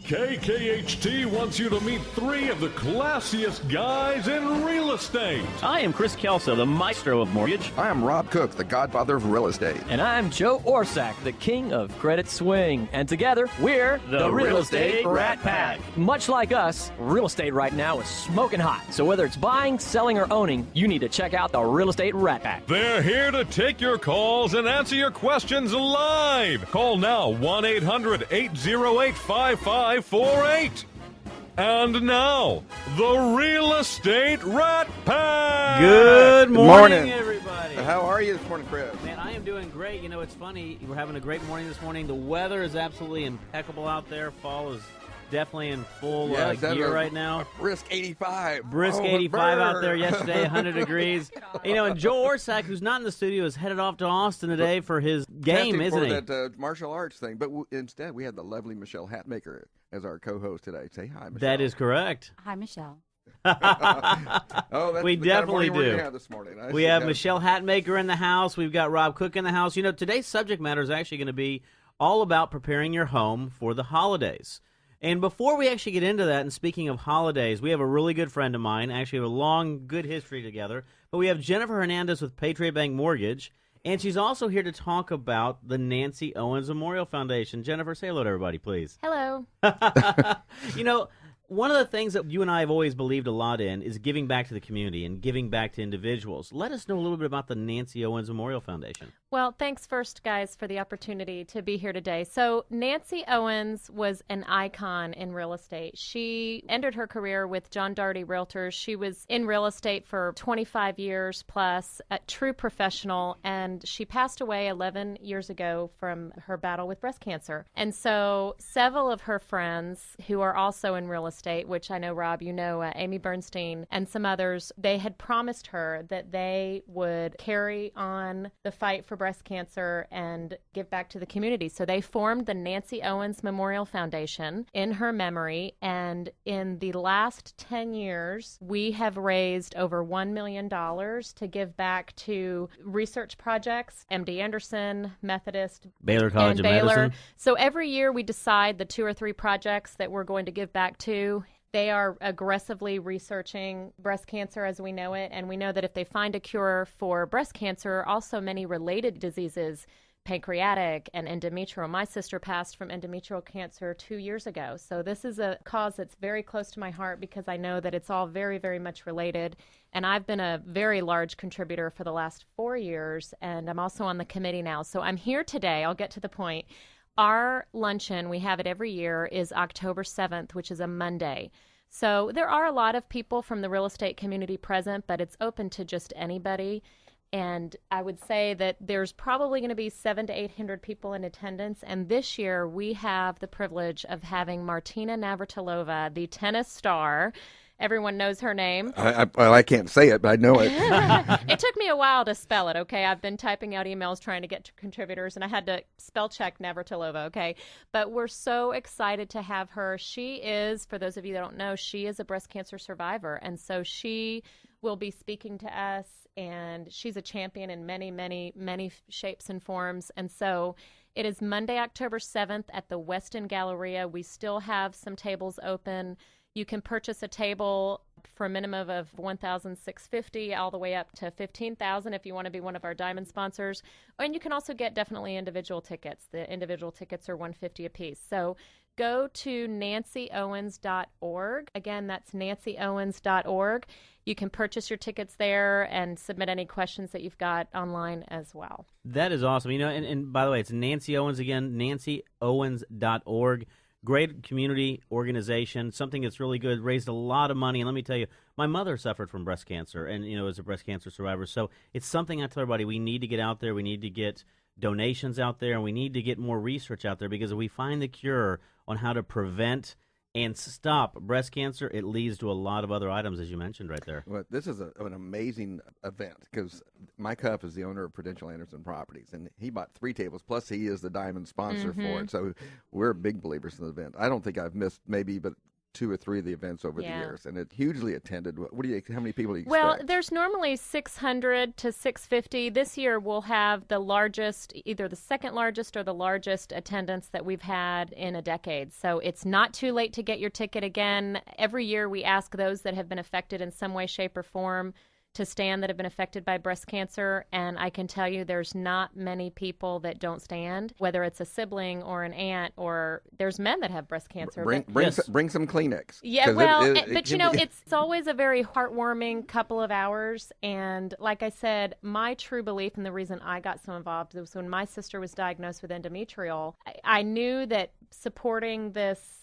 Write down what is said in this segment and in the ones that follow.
KKHT wants you to meet three of the classiest guys in real estate. I am Chris Kelso, the maestro of mortgage. I am Rob Cook, the godfather of real estate. And I'm Joe Orsack, the king of credit swing. And together, we're the Real Estate Rat Pack. Much like us, real estate right now is smoking hot. So whether it's buying, selling, or owning, you need to check out the Real Estate Rat Pack. They're here to take your calls and answer your questions live. Call now, 1-800-808-5548. And now, the Real Estate Rat Pack. Good morning, everybody. How are you this morning, Chris? Man, I am doing great. You know, it's funny. We're having a great morning this morning. The weather is absolutely impeccable out there. Fall is definitely in full gear right now. A brisk 85. Brisk 85 out there yesterday, 100 degrees. You know, and Joe Orsack, who's not in the studio, is headed off to Austin today for his game, isn't he? That martial arts thing. But instead, we had the lovely Michelle Hatmaker as our co-host today. Say hi, Michelle. That is correct. Hi, Michelle. We definitely do. Have this morning. We have Michelle Hatmaker in the house. We've got Rob Cook in the house. You know, today's subject matter is actually going to be all about preparing your home for the holidays. And before we actually get into that, and speaking of holidays, we have a really good friend of mine. Actually, we have a long, good history together. But we have Jennifer Hernandez with Patriot Bank Mortgage, and she's also here to talk about the Nancy Owens Memorial Foundation. Jennifer, say hello to everybody, please. Hello. You know, one of the things that you and I have always believed a lot in is giving back to the community and giving back to individuals. Let us know a little bit about the Nancy Owens Memorial Foundation. Well, thanks first, guys, for the opportunity to be here today. So Nancy Owens was an icon in real estate. She ended her career with John Daugherty Realtors. She was in real estate for 25 years plus, a true professional, and she passed away 11 years ago from her battle with breast cancer. And so several of her friends who are also in real estate, which I know, Rob, you know, Amy Bernstein and some others, they had promised her that they would carry on the fight for breast cancer and give back to the community. So they formed the Nancy Owens Memorial Foundation in her memory. And in the last 10 years, we have raised over $1 million to give back to research projects, MD Anderson, Methodist, Baylor College and of Baylor. Medicine. So every year we decide the 2 or 3 projects that we're going to give back to. They are aggressively researching breast cancer as we know it, and we know that if they find a cure for breast cancer, also many related diseases, pancreatic and endometrial. My sister passed from endometrial cancer 2 years ago, so this is a cause that's very close to my heart because I know that it's all very, very much related, and I've been a very large contributor for the last 4 years, and I'm also on the committee now. So I'm here today. I'll get to the point. Our luncheon, we have it every year, is October 7th, which is a Monday. So there are a lot of people from the real estate community present, but it's open to just anybody. And I would say that there's probably going to be 700 to 800 people in attendance. And this year we have the privilege of having Martina Navratilova, the tennis star. Everyone knows her name. Well, I can't say it, but I know it. It took me a while to spell it, okay? I've been typing out emails trying to get to contributors, and I had to spell check Navratilova, okay? But we're so excited to have her. She is, for those of you that don't know, she is a breast cancer survivor, and so she will be speaking to us, and she's a champion in many, many, many shapes and forms. And so it is Monday, October 7th at the Westin Galleria. We still have some tables open. You can purchase a table for a minimum of $1,650 all the way up to $15,000 if you want to be one of our diamond sponsors. And you can also get definitely individual tickets. The individual tickets are $150 a piece. So go to nancyowens.org. Again, that's nancyowens.org. You can purchase your tickets there and submit any questions that you've got online as well. That is awesome. You know, and by the way, it's Nancy Owens again, nancyowens.org. Great community organization, something that's really good, raised a lot of money. And let me tell you, my mother suffered from breast cancer and, you know, is a breast cancer survivor. So it's something I tell everybody, we need to get out there. We need to get donations out there, and we need to get more research out there because if we find the cure on how to prevent and stop breast cancer, it leads to a lot of other items, as you mentioned right there. Well, this is an amazing event because Mike Huff is the owner of Prudential Anderson Properties, and he bought 3 tables, plus he is the diamond sponsor for it. So we're big believers in the event. I don't think I've missed maybe but 2 or 3 of the events over the Yeah. years, and it's hugely attended. What do you? How many people do you expect? Well, there's normally 600 to 650. This year we'll have the largest, either the second largest or the largest attendance that we've had in a decade. So it's not too late to get your ticket again. Every year we ask those that have been affected in some way, shape, or form to stand that have been affected by breast cancer, and I can tell you there's not many people that don't stand, whether it's a sibling or an aunt, or there's men that have breast cancer. Bring Yes. some Kleenex. Yeah, 'Cause well, it but you can know, be- it's always a very heartwarming couple of hours. And like I said, my true belief and the reason I got so involved was when my sister was diagnosed with endometrial. I knew that supporting this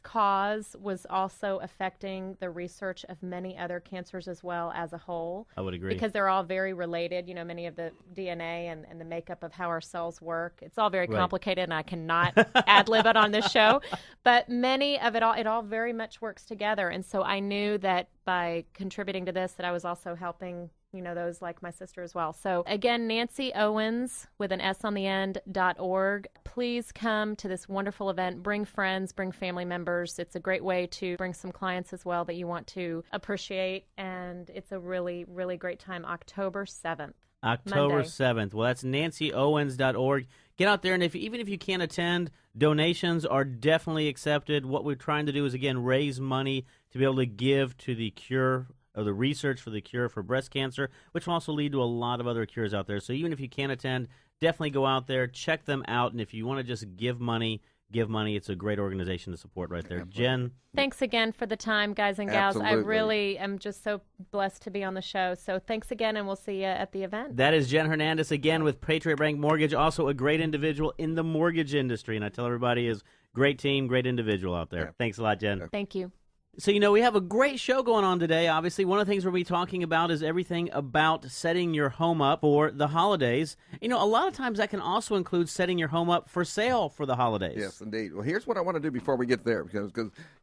cause was also affecting the research of many other cancers as well as a whole. I would agree. Because they're all very related, you know, many of the DNA and the makeup of how our cells work. It's all very Right. complicated, and I cannot ad-lib it on this show. But many of it all very much works together. And so I knew that by contributing to this, that I was also helping, you know, those like my sister as well. So again, Nancy Owens with an S on the end .org. Please come to this wonderful event. Bring friends, bring family members. It's a great way to bring some clients as well that you want to appreciate. And it's a really, really great time. October 7th. October Monday. 7th. Well, that's nancyowens.org. Get out there, and even if you can't attend, donations are definitely accepted. What we're trying to do is, again, raise money to be able to give to the cure or the research for the cure for breast cancer, which will also lead to a lot of other cures out there. So even if you can't attend, definitely go out there, check them out, and if you want to just give money. It's a great organization to support right there. Jen? Thanks again for the time, guys and gals. I Absolutely. really am just so blessed to be on the show. So thanks again, and we'll see you at the event. That is Jen Hernandez again with Patriot Bank Mortgage, also a great individual in the mortgage industry. And I tell everybody is great team, great individual out there. Yeah. Thanks a lot, Jen. Thank you. So, you know, we have a great show going on today. Obviously, one of the things we'll be talking about is everything about setting your home up for the holidays. You know, a lot of times that can also include setting your home up for sale for the holidays. Yes, indeed. Well, here's what I want to do before we get there, because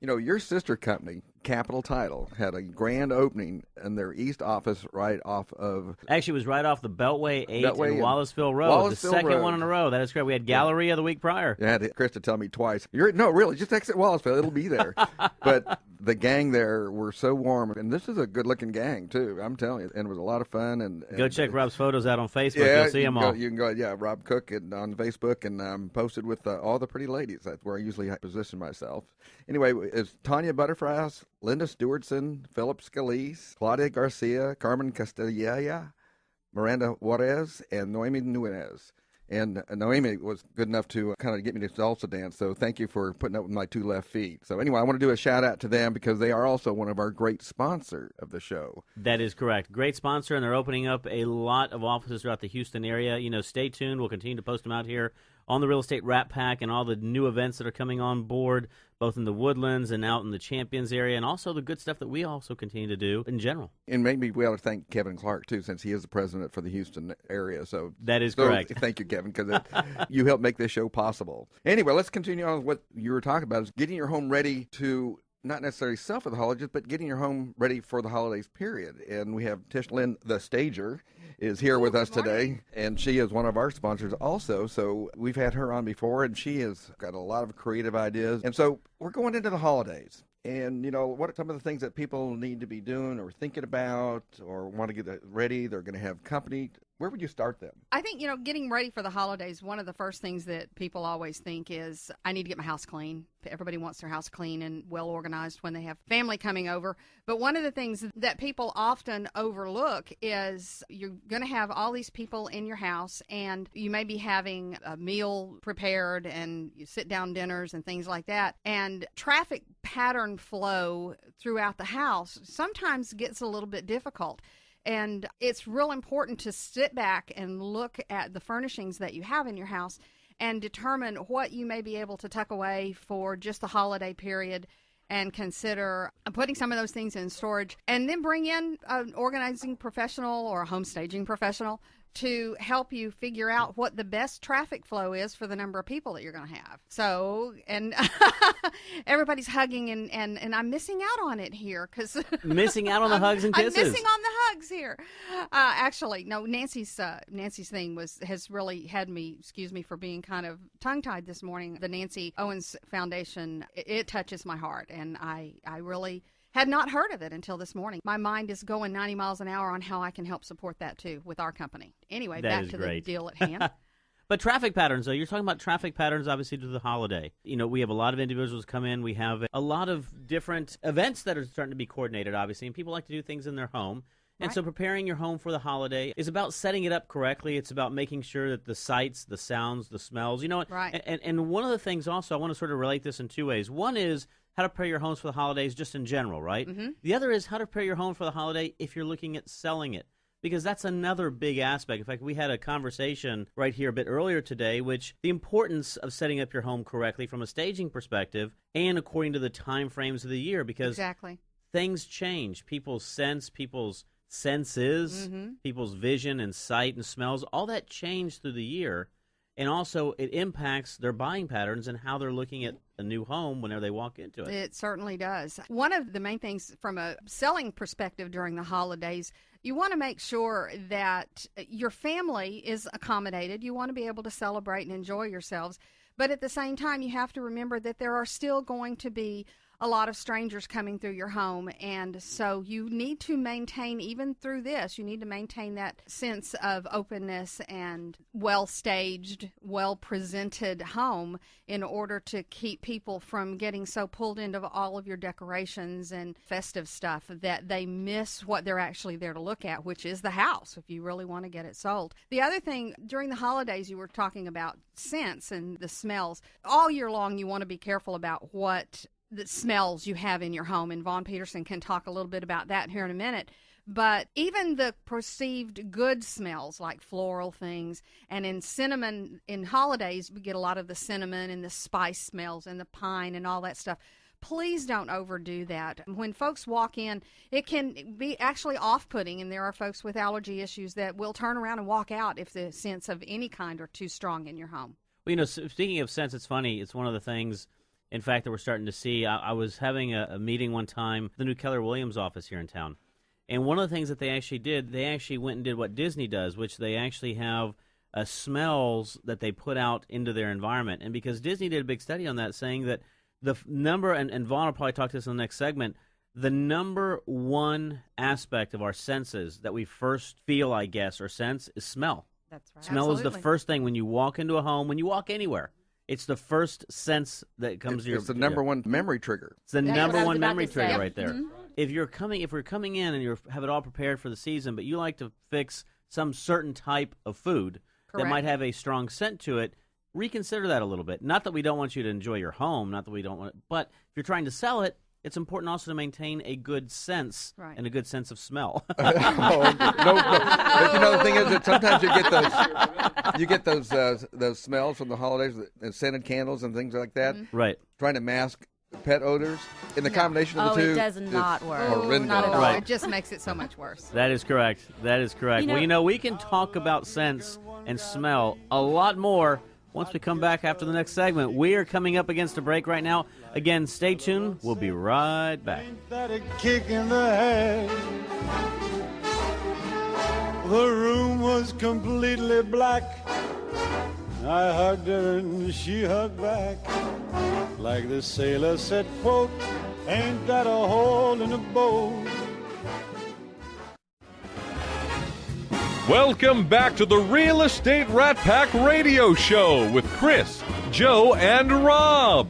you know, your sister company, Capital Title, had a grand opening in their East office right off of. Actually, it was right off the Beltway 8 Beltway in and Wallaceville Road, the Wallaceville second Road. one in a row. That is correct. We had Galleria the week prior. I had Krista tell me twice. No, really, just exit Wallaceville. It'll be there. But the gang there were so warm, and this is a good-looking gang too. I'm telling you, and it was a lot of fun. And Go check Rob's photos out on Facebook. Yeah, You'll see them all. You can go, yeah, Rob Cook on Facebook, and posted with all the pretty ladies. That's where I usually position myself. Anyway, it's Tanya Butterfries, Linda Stewartson, Philip Scalise, Claudia Garcia, Carmen Castilla, Miranda Juarez, and Noemi Nunez. And Noemi was good enough to kind of get me to salsa dance, so thank you for putting up with my 2 left feet. So anyway, I want to do a shout-out to them because they are also one of our great sponsor of the show. That is correct. Great sponsor, and they're opening up a lot of offices throughout the Houston area. You know, stay tuned. We'll continue to post them out here on the Real Estate Wrap Pack and all the new events that are coming on board, both in the Woodlands and out in the Champions area, and also the good stuff that we also continue to do in general. And maybe we ought to thank Kevin Clark, too, since he is the president for the Houston area. So That is correct. Thank you, Kevin, because you helped make this show possible. Anyway, let's continue on with what you were talking about, is getting your home ready to not necessarily sell for the holidays, but getting your home ready for the holidays, period. And we have Tish Lynn, the stager, is here with us today, and she is one of our sponsors also. So we've had her on before, and she has got a lot of creative ideas. And so we're going into the holidays. And, you know, what are some of the things that people need to be doing or thinking about or want to get ready? They're going to have company. Where would you start them? I think, you know, getting ready for the holidays, one of the first things that people always think is, I need to get my house clean. Everybody wants their house clean and well organized when they have family coming over. But one of the things that people often overlook is you're going to have all these people in your house, and you may be having a meal prepared and you sit down dinners and things like that. And traffic pattern flow throughout the house sometimes gets a little bit difficult. And it's real important to sit back and look at the furnishings that you have in your house and determine what you may be able to tuck away for just the holiday period, and consider putting some of those things in storage, and then bring in an organizing professional or a home staging professional to help you figure out what the best traffic flow is for the number of people that you're going to have. So, and everybody's hugging, and I'm missing out on it here because Missing out on the hugs and kisses. I'm missing on the hugs here. Actually, no. Nancy's thing has really had me. Excuse me for being kind of tongue-tied this morning. The Nancy Owens Foundation, it touches my heart, and I really had not heard of it until this morning. My mind is going 90 miles an hour on how I can help support that, too, with our company. Anyway, back to the deal at hand. But traffic patterns, though, you're talking about traffic patterns, obviously, to the holiday. You know, we have a lot of individuals come in. We have a lot of different events that are starting to be coordinated, obviously, and people like to do things in their home. And Right. so preparing your home for the holiday is about setting it up correctly. It's about making sure that the sights, the sounds, the smells, you know what? Right. And one of the things also, I want to sort of relate this in two ways. One is how to prepare your homes for the holidays just in general, right? Mm-hmm. The other is how to prepare your home for the holiday if you're looking at selling it, because that's another big aspect. In fact, we had a conversation right here a bit earlier today, which the importance of setting up your home correctly from a staging perspective and according to the time frames of the year, because Exactly. things change. People's senses, people's vision and sight and smells, all that change through the year. And also it impacts their buying patterns and how they're looking at a new home whenever they walk into it. It certainly does. One of the main things from a selling perspective during the holidays, you want to make sure that your family is accommodated. You want to be able to celebrate and enjoy yourselves. But at the same time, you have to remember that there are still going to be a lot of strangers coming through your home. And so you need to maintain, even through this, you need to maintain that sense of openness and well-staged, well-presented home in order to keep people from getting so pulled into all of your decorations and festive stuff that they miss what they're actually there to look at, which is the house, if you really want to get it sold. The other thing, during the holidays, you were talking about scents and the smells. All year long, you want to be careful about what the smells you have in your home, and Vaughan Pederson can talk a little bit about that here in a minute. But even the perceived good smells, like floral things, and in cinnamon, in holidays, we get a lot of the cinnamon and the spice smells and the pine and all that stuff. Please don't overdo that. When folks walk in, it can be actually off-putting, and there are folks with allergy issues that will turn around and walk out if the scents of any kind are too strong in your home. Well, you know, speaking of scents, it's funny. It's one of the things, in fact, that we're starting to see. I was having a meeting one time, the new Keller Williams office here in town. And one of the things that they actually did, they actually went and did what Disney does, which they actually have smells that they put out into their environment. And because Disney did a big study on that, saying that the number, and Vaughn will probably talk to this in the next segment, the number one aspect of our senses that we first feel, I guess, or sense is smell. That's right. Smell is the Absolutely. first thing when you walk into a home, when you walk anywhere. It's the first sense that comes to your. It's the number one memory trigger. It's the That's number what I was one about memory to trigger say. right there. If we're coming in and you have it all prepared for the season, but you like to fix some certain type of food that Correct. might have a strong scent to it, reconsider that a little bit. Not that we don't want you to enjoy your home, not that we don't want, but if you're trying to sell it, it's important also to maintain a good sense Right. and a good sense of smell. No. But you know, the thing is that sometimes you get those smells from the holidays, the scented candles and things like that, Right. trying to mask pet odors. And the combination of the two it does is not work. horrendous. Not at all. Right. It just makes it so much worse. That is correct. That is correct. Well, you know, we can talk about scents and smell a lot more once we come back after the next segment. We are coming up against a break right now. Again, stay tuned. We'll be right back. Ain't that a kick in the head? The room was completely black. I hugged her and she hugged back. Like the sailor said, quote, ain't that a hole in a boat? Welcome back to the Real Estate Rat Pack Radio Show with Chris, Joe, and Rob.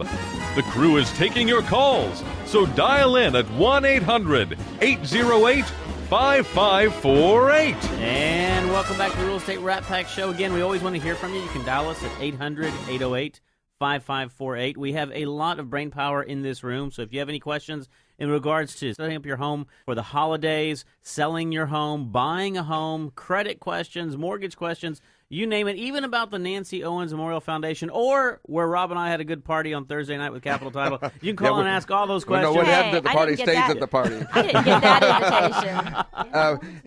The crew is taking your calls, so dial in at 1-800-808-5548. And welcome back to the Real Estate Rat Pack Show. Again, we always want to hear from you. You can dial us at 800-808-5548. We have a lot of brain power in this room, so if you have any questions in regards to setting up your home for the holidays, selling your home, buying a home, credit questions, mortgage questions, you name it, even about the Nancy Owens Memorial Foundation, or where Rob and I had a good party on Thursday night with Capital Title, you can call and ask all those Well, questions. no, what Hey, happened at the I party didn't get stays that. at the party. I didn't get that invitation.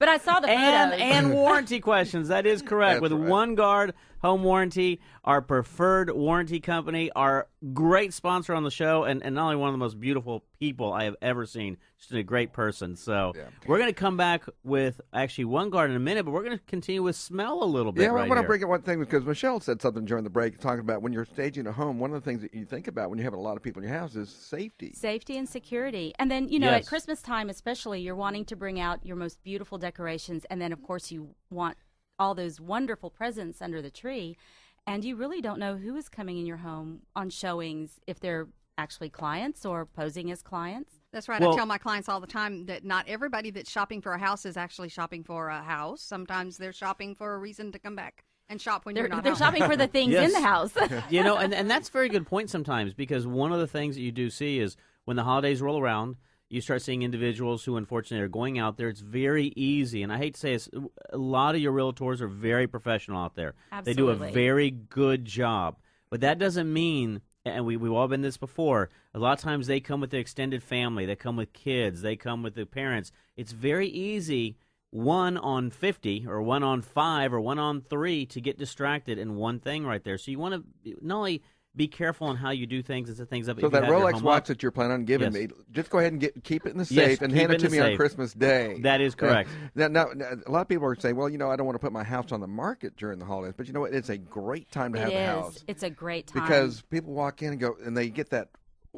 But I saw the photos. And warranty questions. That is correct. That's With right. One Guard Home Warranty, our preferred warranty company, our great sponsor on the show, and not only one of the most beautiful people I have ever seen, just a great person. So we're going to come back with actually One Guard in a minute, but we're going to continue with smell a little bit. Yeah, I right want to here. bring up one thing because Michelle said something during the break talking about when you're staging a home, one of the things that you think about when you have a lot of people in your house is safety. Safety and security. And then, at Yes. Christmas time especially, you're wanting to bring out your most beautiful decorations. And then, of course, you want all those wonderful presents under the tree. And you really don't know who is coming in your home on showings, if they're actually clients or posing as clients. That's right. Well- I tell my clients all the time that not everybody that's shopping for a house is actually shopping for a house. Sometimes they're shopping for a reason to come back and shop when They're you're not home. shopping for the things Yes. in the house. And that's a very good point sometimes, because one of the things that you do see is when the holidays roll around, you start seeing individuals who unfortunately are going out there. It's very easy, and I hate to say this, a lot of your realtors are very professional out there. They do a Absolutely. very good job, but that doesn't mean, and we've all been this before, a lot of times they come with their extended family, they come with kids, they come with their parents. It's very easy, 1 on 50 or 1 on 5 or 1 on 3 to get distracted in one thing right there. So you want to not only be careful on how you do things and set things up. So if you that have your Rolex home watch up. that you're planning on giving Yes. me, just go ahead and keep it in the Yes, safe and keep hand it it to in me the on safe. Christmas Day. That is correct. Now, a lot of people are saying, well, I don't want to put my house on the market during the holidays. But you know what? It's a great time to have It the is. house. It's a great time. Because people walk in and go, and they get that,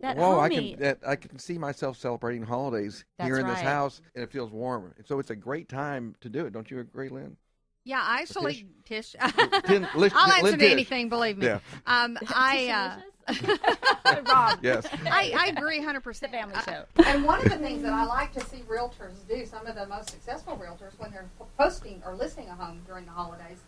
That whoa, homey- I can see myself celebrating holidays That's here in this right. house, and it feels warm. So it's a great time to do it. Don't you agree, Lynn? Yeah, I actually, Tish. Lynn I'll answer Tish. to anything, believe me. Yeah. Rob. Yes. I agree 100%. It's a family show. And one of the things that I like to see realtors do, some of the most successful realtors, when they're posting or listing a home during the holidays,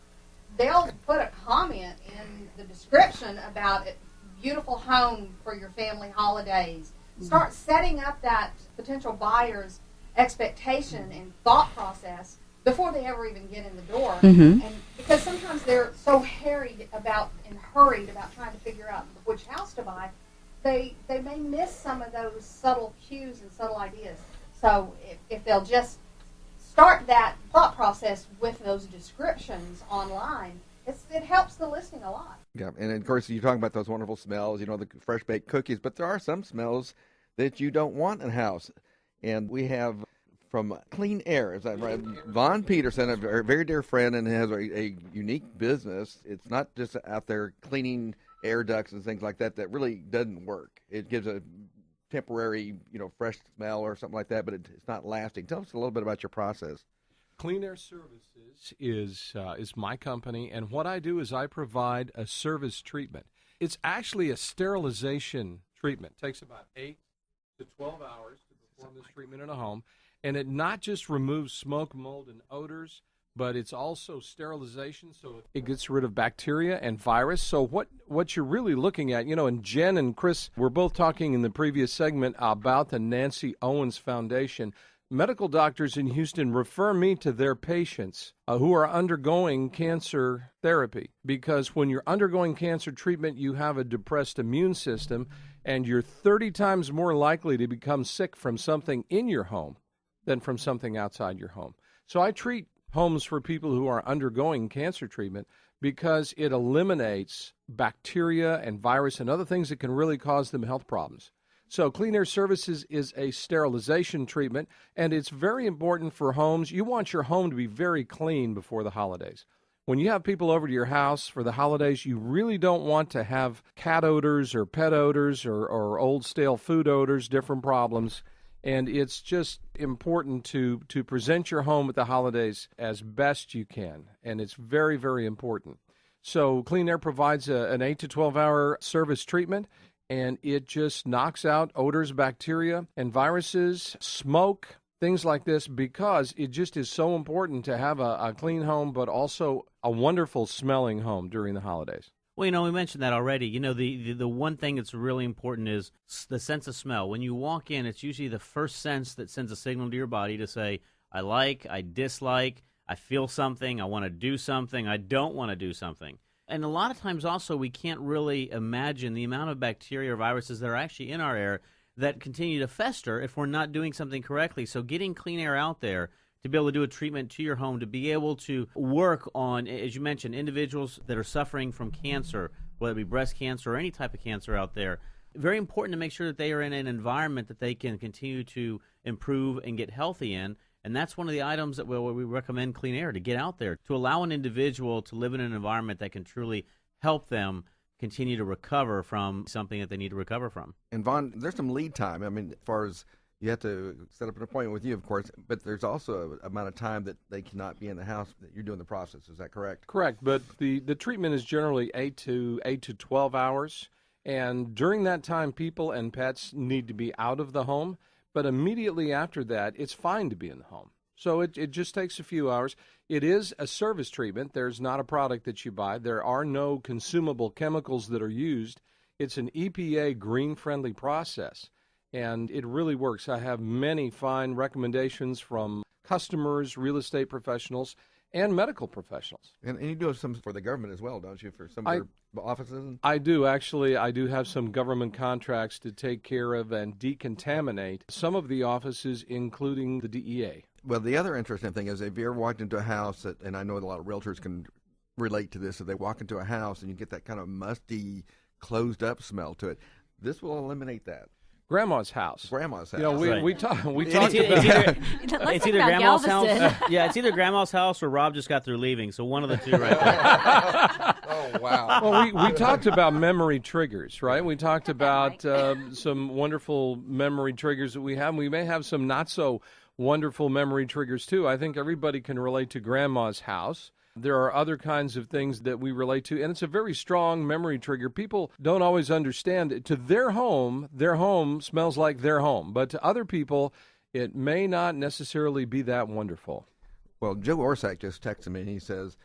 they'll put a comment in the description about it, beautiful home for your family holidays. Start setting up that potential buyer's expectation and thought process before they ever even get in the door. Mhm. And because sometimes they're so hurried about trying to figure out which house to buy, they may miss some of those subtle cues and subtle ideas. So if they'll just start that thought process with those descriptions online, it helps the listing a lot. Yeah, and of course you're talking about those wonderful smells, the fresh baked cookies, but there are some smells that you don't want in a house. And we have from Clean Air, is that right? Vaughan Pederson, a very, very dear friend, and has a unique business. It's not just out there cleaning air ducts and things like that really doesn't work. It gives a temporary, fresh smell or something like that, but it's not lasting. Tell us a little bit about your process. Clean Air Services is my company, and what I do is I provide a service treatment. It's actually a sterilization treatment. It takes about 8 to 12 hours to perform this treatment in a home, and it not just removes smoke, mold, and odors, but it's also sterilization, so it gets rid of bacteria and virus. So what you're really looking at, and Jen and Chris were both talking in the previous segment about the Nancy Owens Foundation. Medical doctors in Houston refer me to their patients who are undergoing cancer therapy, because when you're undergoing cancer treatment, you have a depressed immune system, and you're 30 times more likely to become sick from something in your home than from something outside your home. So I treat homes for people who are undergoing cancer treatment because it eliminates bacteria and virus and other things that can really cause them health problems. So Clean Air Services is a sterilization treatment, and it's very important for homes. You want your home to be very clean before the holidays. When you have people over to your house for the holidays, you really don't want to have cat odors or pet odors or old stale food odors, different problems. And it's just important to present your home at the holidays as best you can. And it's very, very important. So Clean Air provides an 8 to 12-hour service treatment, and it just knocks out odors, bacteria, and viruses, smoke, things like this, because it just is so important to have a clean home, but also a wonderful smelling home during the holidays. Well, we mentioned that already. The one thing that's really important is the sense of smell. When you walk in, it's usually the first sense that sends a signal to your body to say, I like, I dislike, I feel something, I want to do something, I don't want to do something. And a lot of times also we can't really imagine the amount of bacteria or viruses that are actually in our air that continue to fester if we're not doing something correctly. So getting Clean Air out there to be able to do a treatment to your home, to be able to work on, as you mentioned, individuals that are suffering from cancer, whether it be breast cancer or any type of cancer out there. Very important to make sure that they are in an environment that they can continue to improve and get healthy in. And that's one of the items that we recommend Clean Air, to get out there, to allow an individual to live in an environment that can truly help them continue to recover from something that they need to recover from. And Vaughan, there's some lead time. I mean, as far as you have to set up an appointment with you, of course, but there's also an amount of time that they cannot be in the house that you're doing the process. Is that correct? Correct, but the treatment is generally 8 to 12 hours. And during that time, people and pets need to be out of the home. But immediately after that, it's fine to be in the home. So it just takes a few hours. It is a service treatment. There's not a product that you buy. There are no consumable chemicals that are used. It's an EPA green-friendly process, and it really works. I have many fine recommendations from customers, real estate professionals, and medical professionals. And you do have some for the government as well, don't you, for some of their offices? I do. Actually, I do have some government contracts to take care of and decontaminate some of the offices, including the DEA. Well, the other interesting thing is, if you ever walked into a house, and I know a lot of realtors can relate to this, if they walk into a house and you get that kind of musty, closed-up smell to it, this will eliminate that. Grandma's house. Grandma's house. You know, we talked about it's either Grandma's house. Yeah, it's either Grandma's house or Rob just got through leaving. So one of the two right there. Oh, wow. Well, we talked about memory triggers, right? We talked about some wonderful memory triggers that we have. We may have some not so wonderful memory triggers too. I think everybody can relate to Grandma's house. There are other kinds of things that we relate to, and it's a very strong memory trigger. People don't always understand it. To their home smells like their home, but to other people, it may not necessarily be that wonderful. Well, Joe Orsak just texted me, and he says,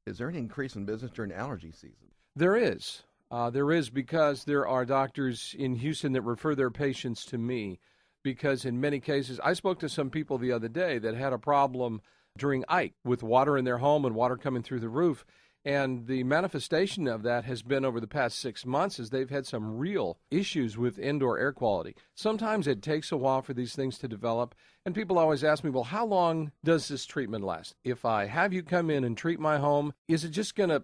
is there any increase in business during allergy season? There is. There is, because there are doctors in Houston that refer their patients to me, because in many cases, I spoke to some people the other day that had a problem during Ike with water in their home and water coming through the roof. And the manifestation of that has been over the past 6 months as they've had some real issues with indoor air quality. Sometimes it takes a while for these things to develop. And people always ask me, well, how long does this treatment last? If I have you come in and treat my home, is it just going to,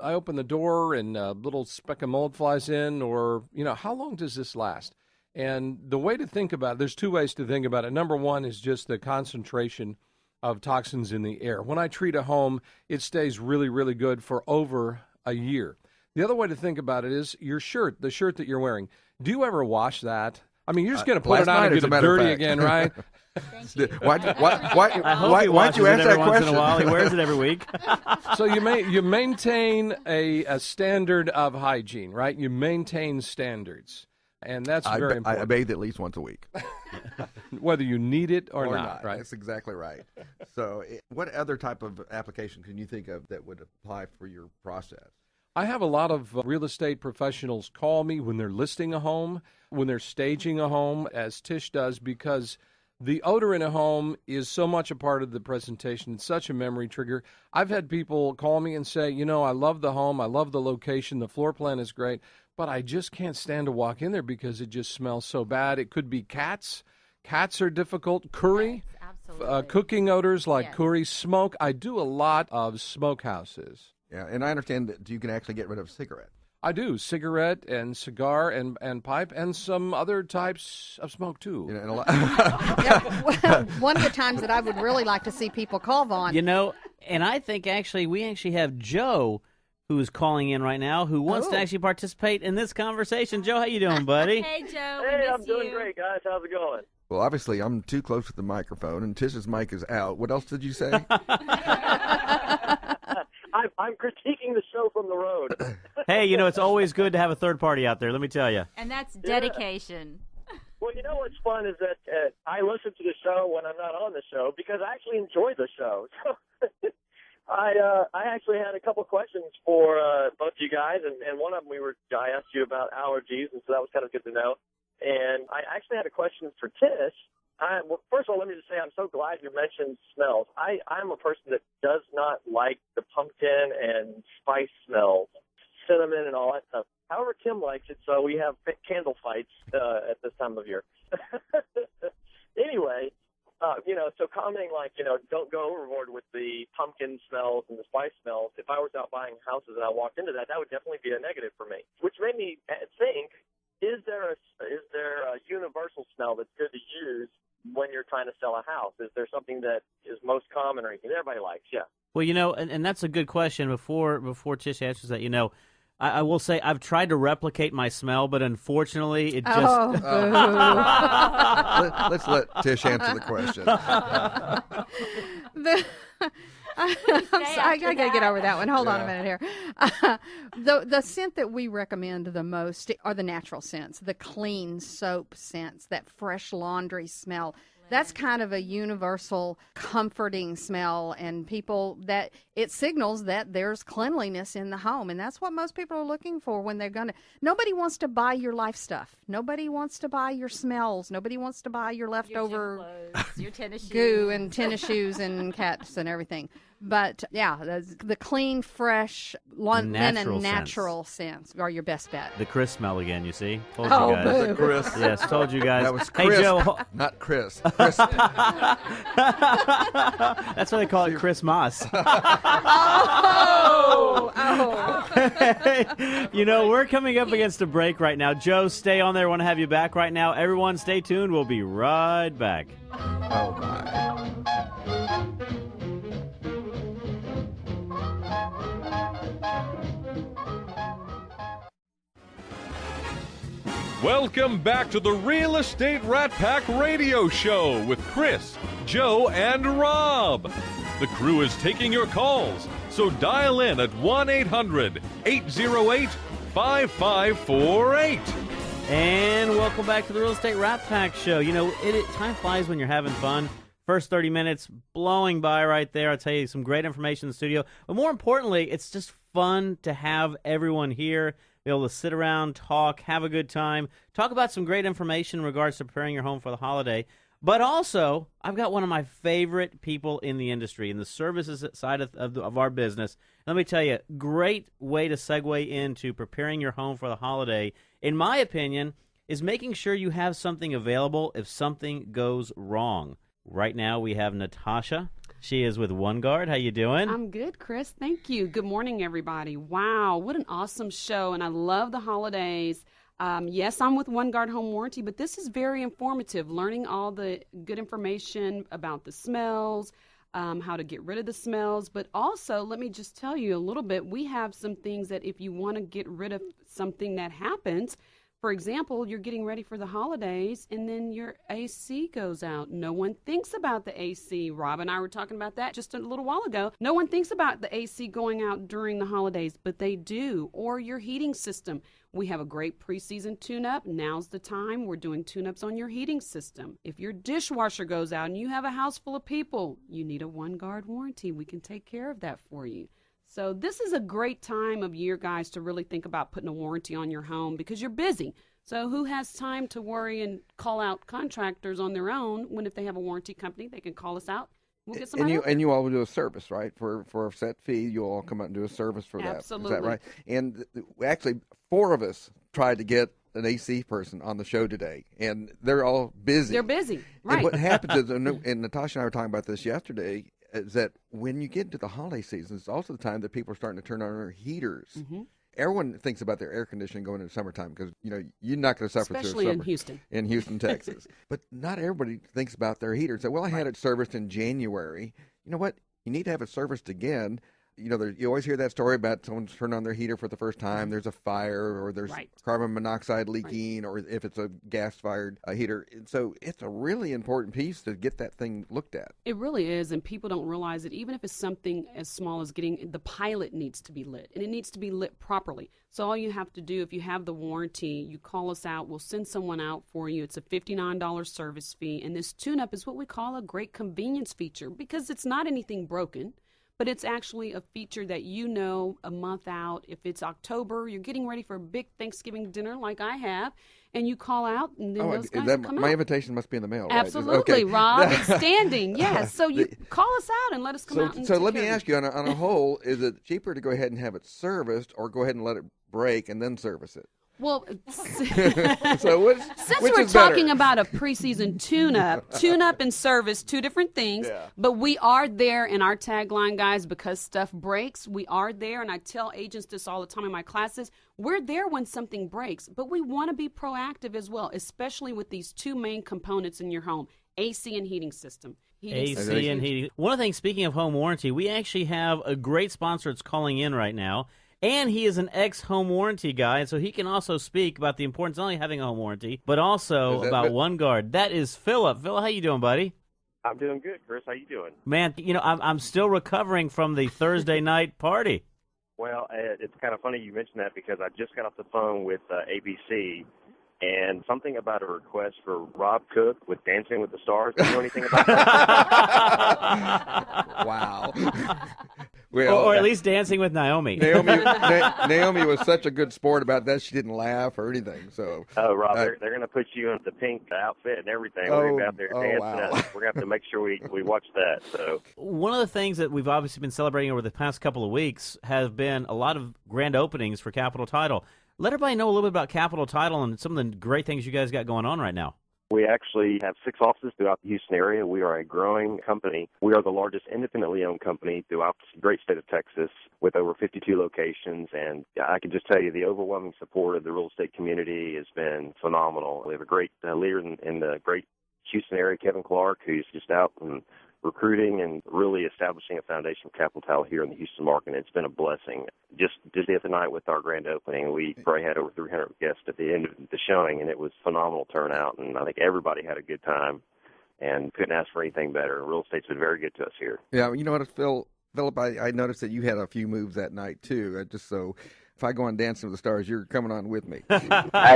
I open the door and a little speck of mold flies in, or, how long does this last? And the way to think about it, there's two ways to think about it. Number one is just the concentration of toxins in the air. When I treat a home, it stays really, really good for over a year. The other way to think about it is your shirt, the shirt that you're wearing. Do you ever wash that? You're just going to put it on and get it dirty again, right? Why'd you ask that question? In a while. He wears it every week. So you maintain a standard of hygiene, right? You maintain standards. And that's very important. I bathe at least once a week. Whether you need it or not, right? That's exactly right. So what other type of application can you think of that would apply for your process? I have a lot of real estate professionals call me when they're listing a home, when they're staging a home, as Tish does, because the odor in a home is so much a part of the presentation. It's such a memory trigger. I've had people call me and say, I love the home, I love the location, the floor plan is great, but I just can't stand to walk in there because it just smells so bad. It could be cats. Cats are difficult. Curry, cooking odors like curry, smoke. I do a lot of smokehouses. Yeah, and I understand that you can actually get rid of cigarette. I do. Cigarette and cigar and pipe and some other types of smoke, too. And a lot. One of the times that I would really like to see people call Vaughan. And I think we have Joe, who is calling in right now, who wants to actually participate in this conversation. Joe, how you doing, buddy? Hey, Joe. Hey, I'm doing great, guys. How's it going? Well, obviously, I'm too close to the microphone, and Tish's mic is out. What else did you say? I'm critiquing the show from the road. Hey, it's always good to have a third party out there, let me tell you. And that's dedication. Well, what's fun is that I listen to the show when I'm not on the show because I actually enjoy the show. So I actually had a couple questions for both you guys, and one of them I asked you about allergies, and so that was kind of good to know. And I actually had a question for Tish. Well, first of all, let me just say I'm so glad you mentioned smells. I'm a person that does not like the pumpkin and spice smells, cinnamon and all that stuff. However, Tim likes it, so we have candle fights at this time of year. Anyway, So commenting like, don't go overboard with the pumpkin smells and the spice smells. If I was out buying houses and I walked into that, that would definitely be a negative for me. Which made me think, is there a universal smell that's good to use when you're trying to sell a house? Is there something that is most common or anything that everybody likes? Yeah. Well, and that's a good question. Before Tish answers that, I will say I've tried to replicate my smell, but unfortunately, it just. Let's let Tish answer the question. I got to get over that one. Hold on a minute here. The scent that we recommend the most are the natural scents, the clean soap scents, that fresh laundry smell. That's kind of a universal comforting smell, and people that it signals that there's cleanliness in the home, and that's what most people are looking for when they're going to. Nobody wants to buy your life stuff. Nobody wants to buy your smells. Nobody wants to buy your leftover your tennis shoes. goo and tennis shoes and cats and everything. But yeah, the clean, fresh, natural scents are your best bet. The Chris smell again, you see? Told Oh, you guys. boo. Chris. Yes, told you guys. That was Hey, Chris, Joe. not Chris. Chris. That's why they call it Chris Moss. We're coming up against a break right now. Joe, stay on there. I want to have you back right now. Everyone, stay tuned. We'll be right back. Oh, my. Welcome back to the Real Estate Rat Pack Radio Show with Chris, Joe, and Rob. The crew is taking your calls, so dial in at 1-800-808-5548. And welcome back to the Real Estate Rat Pack Show. Time flies when you're having fun. First 30 minutes blowing by right there. I'll tell you some great information in the studio. But more importantly, it's just fun to have everyone here, be able to sit around, talk, have a good time, talk about some great information in regards to preparing your home for the holiday. But also, I've got one of my favorite people in the industry, in the services side of our business. Let me tell you, great way to segue into preparing your home for the holiday, in my opinion, is making sure you have something available if something goes wrong. Right now, we have Natasha. She is with OneGuard. How you doing? I'm good, Chris. Thank you. Good morning, everybody. Wow, what an awesome show, and I love the holidays. Yes, I'm with OneGuard Home Warranty, but this is very informative, learning all the good information about the smells, how to get rid of the smells. But also, let me just tell you a little bit, we have some things that if you want to get rid of something that happens, for example, you're getting ready for the holidays and then your AC goes out. No one thinks about the AC. Rob and I were talking about that just a little while ago. No one thinks about the AC going out during the holidays, but they do. Or your heating system. We have a great preseason tune-up. Now's the time. We're doing tune-ups on your heating system. If your dishwasher goes out and you have a house full of people, you need a OneGuard warranty. We can take care of that for you. So this is a great time of year, guys, to really think about putting a warranty on your home because you're busy. So who has time to worry and call out contractors on their own when if they have a warranty company, they can call us out. We'll get somebody and you all will do a service, right? For a set fee, you all come out and do a service for that. Absolutely. Is that right? And actually, 4 of us tried to get an AC person on the show today, and they're all busy. They're busy, right. And what happens is, and Natasha and I were talking about this yesterday, is that when you get into the holiday season, it's also the time that people are starting to turn on their heaters. Mm-hmm. Everyone thinks about their air conditioning going into summertime because, you're not going to suffer especially through in summer. Houston. In Houston, Texas. But not everybody thinks about their heater. So, I had it serviced in January. You know what? You need to have it serviced again. You always hear that story about someone's turned on their heater for the first time. There's a fire, or there's carbon monoxide leaking, or if it's a gas-fired heater. So it's a really important piece to get that thing looked at. It really is, and people don't realize it. Even if it's something as small as getting the pilot needs to be lit, and it needs to be lit properly. So all you have to do, if you have the warranty, you call us out. We'll send someone out for you. It's a $59 service fee, and this tune-up is what we call a great convenience feature because it's not anything broken. But it's actually a feature that a month out. If it's October, you're getting ready for a big Thanksgiving dinner like I have, and you call out, and then those guys come out. My invitation must be in the mail, right? Absolutely, okay. Rob. It's standing, yes. So you call us out and let us come out. So let me ask you, on a whole, is it cheaper to go ahead and have it serviced or go ahead and let it break and then service it? Well, So since which we're is better? talking about a preseason tune-up and service, two different things. Yeah. But we are there in our tagline, guys, because stuff breaks. We are there, and I tell agents this all the time in my classes. We're there when something breaks, but we want to be proactive as well, especially with these two main components in your home, AC and heating system. AC and heating. One of the things, speaking of home warranty, we actually have a great sponsor that's calling in right now. And he is an ex-home warranty guy, so he can also speak about the importance of not only having a home warranty, but also about OneGuard. That is Philip. Phil, how you doing, buddy? I'm doing good, Chris. How you doing? Man, I'm still recovering from the Thursday night party. Well, it's kind of funny you mentioned that because I just got off the phone with ABC, and something about a request for Rob Cook with Dancing with the Stars. Do you know anything about that? Wow. Well, or at least Dancing with Naomi. Naomi was such a good sport about that. She didn't laugh or anything. So. Oh, Rob, they're going to put you in the pink outfit and everything. We're going to be out there dancing. Wow. We're going to have to make sure we watch that. So. One of the things that we've obviously been celebrating over the past couple of weeks have been a lot of grand openings for Capital Title. Let everybody know a little bit about Capital Title and some of the great things you guys got going on right now. We actually have 6 offices throughout the Houston area. We are a growing company. We are the largest independently owned company throughout the great state of Texas with over 52 locations. And I can just tell you the overwhelming support of the real estate community has been phenomenal. We have a great leader in the great Houston area, Kevin Clark, who's just out and recruiting and really establishing a foundation for Capital Title here in the Houston market. And it's been a blessing. Just the other night with our grand opening, we probably had over 300 guests at the end of the showing, and it was phenomenal turnout. And I think everybody had a good time and couldn't ask for anything better. Real estate's been very good to us here. Yeah, you know what, Philip, I noticed that you had a few moves that night, too. Just so if I go on Dancing with the Stars, you're coming on with me. Hey,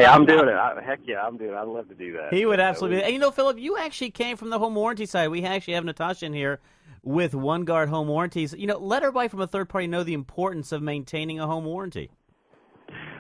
I'm doing it. Heck yeah, I'm doing it. I'd love to do that. He would absolutely. And Philip, you actually came from the home warranty side. We actually have Natasha in here with OneGuard Home Warranties. Let everybody from a third party know the importance of maintaining a home warranty.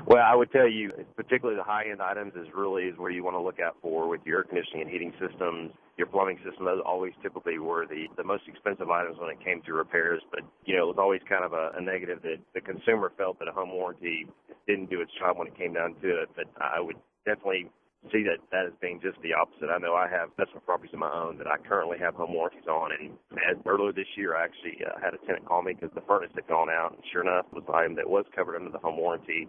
Well, I would tell you, particularly the high-end items is where you want to look out for with your air conditioning and heating systems, your plumbing system. Those always typically were the most expensive items when it came to repairs. But, it was always kind of a negative that the consumer felt that a home warranty didn't do its job when it came down to it. But I would definitely see that as being just the opposite. I know I have investment properties of my own that I currently have home warranties on. And earlier this year, I actually had a tenant call me because the furnace had gone out. And sure enough, it was an item that was covered under the home warranty.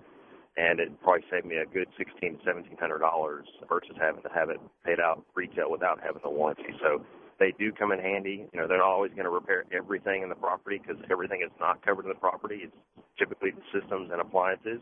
And it probably saved me a good $1,600 to $1,700 versus having to have it paid out retail without having the warranty. So they do come in handy. They're not always going to repair everything in the property because everything is not covered in the property. It's typically the systems and appliances.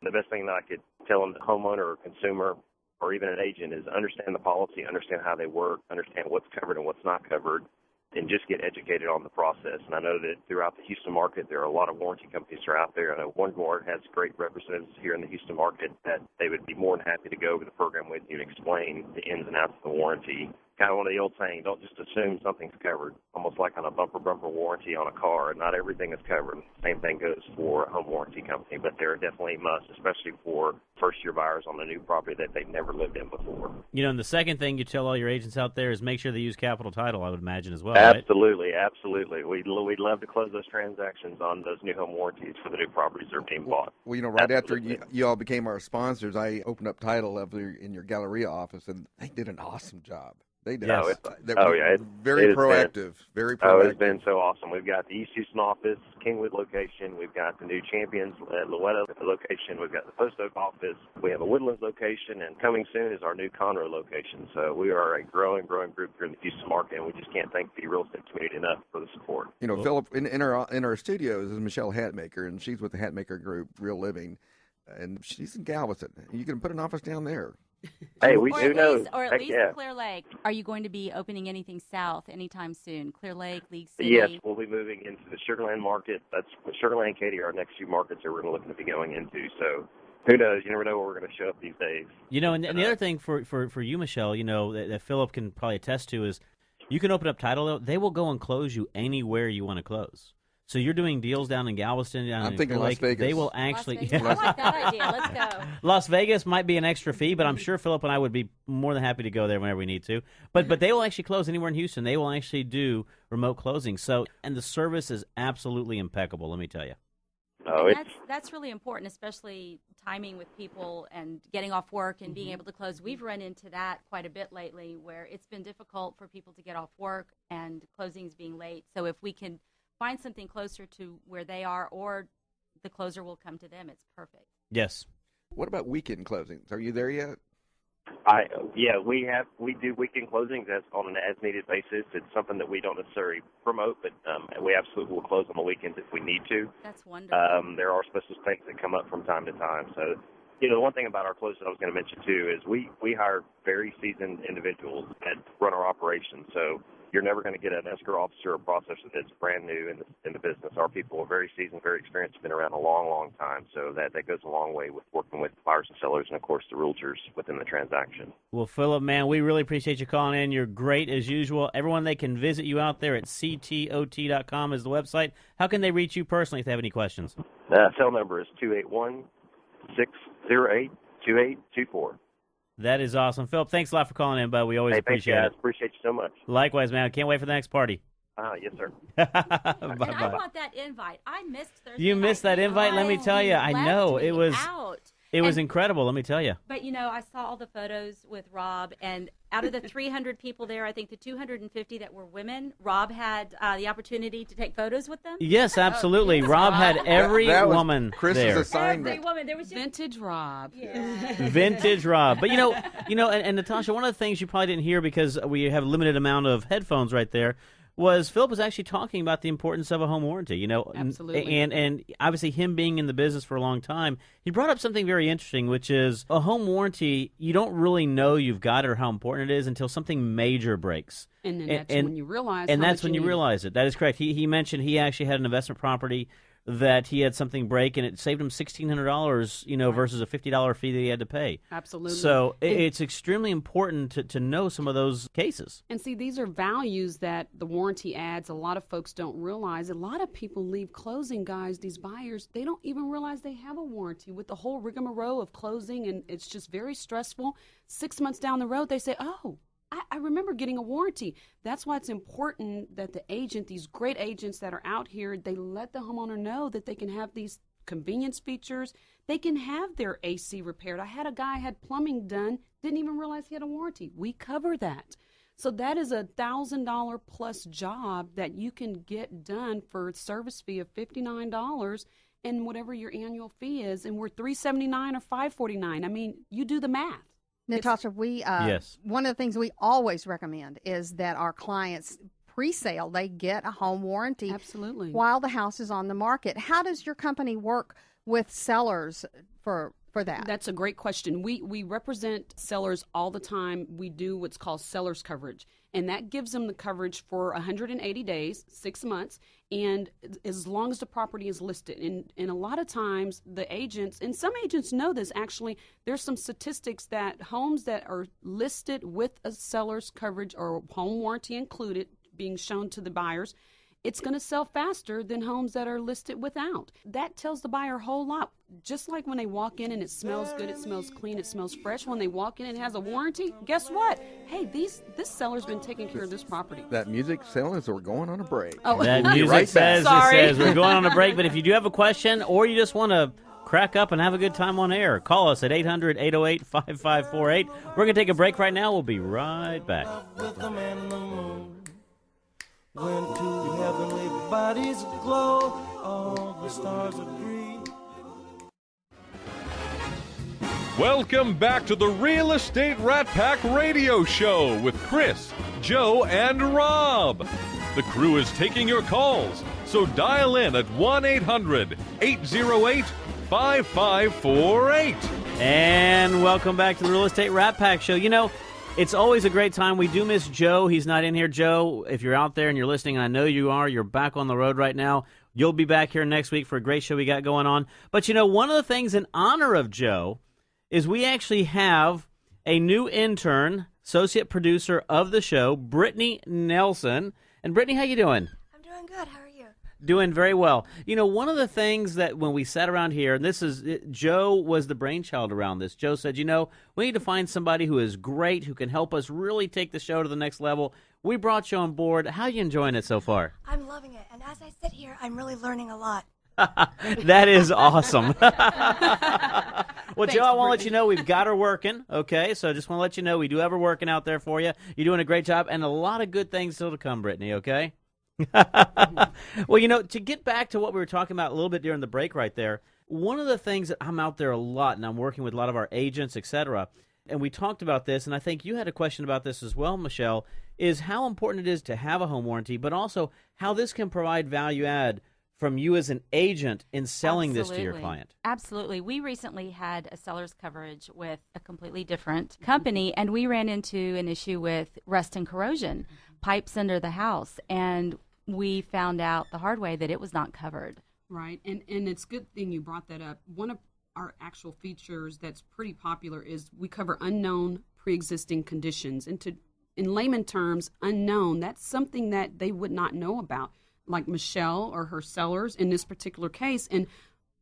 The best thing that I could tell a homeowner or consumer or even an agent is understand the policy, understand how they work, understand what's covered and what's not covered, and just get educated on the process. And I know that throughout the Houston market, there are a lot of warranty companies that are out there. I know OneGuard has great representatives here in the Houston market that they would be more than happy to go over the program with you and explain the ins and outs of the warranty. Kind of one of the old saying, don't just assume something's covered, almost like on a bumper warranty on a car. Not everything is covered. Same thing goes for a home warranty company, but they're definitely a must, especially for first-year buyers on a new property that they've never lived in before. And the second thing you tell all your agents out there is make sure they use Capital Title, I would imagine, as well, Absolutely, right? Absolutely. We'd love to close those transactions on those new home warranties for the new properties that are being bought. Well, right absolutely. After you all became our sponsors, I opened up Title in your Galleria office, and they did an awesome job. They did. Yes. Very proactive. Very proactive. Oh, it's been so awesome. We've got the East Houston office, Kingwood location. We've got the new Champions at Loretto location. We've got the Post Oak office. We have a Woodlands location, and coming soon is our new Conroe location. So we are a growing group here in the Houston market, and we just can't thank the real estate community enough for the support. Philip, in our studios is Michelle Hatmaker, and she's with the Hatmaker Group, Real Living, and she's in Galveston. You can put an office down there. Hey, who knows? Or at least Clear Lake. Are you going to be opening anything south anytime soon? Clear Lake, League City? Yes, we'll be moving into the Sugar Land market. That's Sugar Land and Katy are our next few markets that we're looking to be going into. So who knows? You never know where we're going to show up these days. And the other thing for you, Michelle, that Philip can probably attest to is you can open up Title. They will go and close you anywhere you want to close. So you're doing deals down in Galveston, I'm thinking Las Vegas. They will actually. I like that idea. Let's go. Las Vegas might be an extra fee, but I'm sure Philip and I would be more than happy to go there whenever we need to. But they will actually close anywhere in Houston. They will actually do remote closing. And the service is absolutely impeccable. Let me tell you. So And that's really important, especially timing with people and getting off work and being able to close. We've run into that quite a bit lately, where it's been difficult for people to get off work and closings being late. So if we can find something closer to where they are, or the closer will come to them, it's perfect. Yes. What about weekend closings? Are you there yet? We do weekend closings on an as needed basis. It's something that we don't necessarily promote, but we absolutely will close on the weekends if we need to. That's wonderful. There are special things that come up from time to time. So, the one thing about our closing I was going to mention too is we hire very seasoned individuals that run our operations. So you're never going to get an escrow officer or processor that's brand new in the business. Our people are very seasoned, very experienced, been around a long, long time. So that goes a long way with working with buyers and sellers and, of course, the realtors within the transaction. Well, Philip, man, we really appreciate you calling in. You're great as usual. Everyone, they can visit you out there at ctot.com is the website. How can they reach you personally if they have any questions? Cell number is 281-608-2824. That is awesome. Philip, thanks a lot for calling in, bud. We always appreciate thanks, guys. it. Appreciate you so much. Likewise, man. I can't wait for the next party. Yes, sir. Bye-bye. And I want that invite. I missed Thursday You missed that invite? Let me tell you. I know. It was incredible, let me tell you. But, I saw all the photos with Rob, and out of the 300 people there, I think the 250 that were women, Rob had the opportunity to take photos with them. Yes, absolutely. Rob had every woman Chris's there. assignment. Every woman. There was just... Vintage Rob. Yeah. Vintage Rob. But, and Natasha, one of the things you probably didn't hear because we have a limited amount of headphones right there was Philip was actually talking about the importance of a home warranty, Absolutely. And obviously him being in the business for a long time, he brought up something very interesting, which is a home warranty, you don't really know you've got it or how important it is until something major breaks. And then that's when you realize And how that's much when you need. realize it. That is correct. He mentioned he actually had an investment property that he had something break, and it saved him $1,600, versus a $50 fee that he had to pay. Absolutely. So it's extremely important to know some of those cases. And see, these are values that the warranty adds. A lot of folks don't realize. A lot of people leave closing, guys, these buyers, they don't even realize they have a warranty with the whole rigmarole of closing, and it's just very stressful. 6 months down the road, they say, oh, I remember getting a warranty. That's why it's important that the agent, these great agents that are out here, they let the homeowner know that they can have these convenience features. They can have their AC repaired. I had a guy had plumbing done, didn't even realize he had a warranty. We cover that. So that is a $1,000 plus job that you can get done for a service fee of $59 and whatever your annual fee is. And we're $379 or $549. I mean, you do the math. Natasha, yes. One of the things we always recommend is that our clients pre-sale, they get a home warranty. Absolutely. While the house is on the market. How does your company work with sellers for that? That's a great question. We represent sellers all the time. We do what's called seller's coverage, and that gives them the coverage for 180 days, 6 months, and as long as the property is listed. And a lot of times the agents, and some agents know this actually, there's some statistics that homes that are listed with a seller's coverage or home warranty included being shown to the buyers, it's going to sell faster than homes that are listed without. That tells the buyer a whole lot. Just like when they walk in and it smells good, it smells clean, it smells fresh. When they walk in and it has a warranty, guess what? Hey, this seller's been taking care of this property. That music selling as we're going on a break. Oh. That We'll be music right says, back. it says we're going on a break, but if you do have a question or you just want to crack up and have a good time on air, call us at 800-808-5548. We're going to take a break right now. We'll be right back. When two heavenly bodies glow, all the stars agree. Welcome back to the Real Estate Rat Pack Radio Show with Chris, Joe, and Rob. The crew is taking your calls, so dial in at 1-800-808-5548. And welcome back to the Real Estate Rat Pack Show. It's always a great time. We do miss Joe. He's not in here. Joe, if you're out there and you're listening, and I know you are, you're back on the road right now. You'll be back here next week for a great show we got going on. But, one of the things in honor of Joe is we actually have a new intern, associate producer of the show, Brittany Nelson. And, Brittany, how you doing? I'm doing good. How are you? Doing very well. One of the things that when we sat around here, and Joe was the brainchild around this. Joe said, we need to find somebody who is great, who can help us really take the show to the next level. We brought you on board. How are you enjoying it so far? I'm loving it. And as I sit here, I'm really learning a lot. That is awesome. Well, Joe, I want to let you know we've got her working, okay? So I just want to let you know we do have her working out there for you. You're doing a great job, and a lot of good things still to come, Brittany, okay? Well, to get back to what we were talking about a little bit during the break right there, one of the things that I'm out there a lot, and I'm working with a lot of our agents, et cetera, and we talked about this, and I think you had a question about this as well, Michelle, is how important it is to have a home warranty, but also how this can provide value add from you as an agent in selling this to your client. Absolutely. We recently had a seller's coverage with a completely different company, and we ran into an issue with rust and corrosion, pipes under the house, and we found out the hard way that it was not covered. Right, and it's a good thing you brought that up. One of our actual features that's pretty popular is we cover unknown pre-existing conditions. And in layman terms, unknown, that's something that they would not know about, like Michelle or her sellers in this particular case. And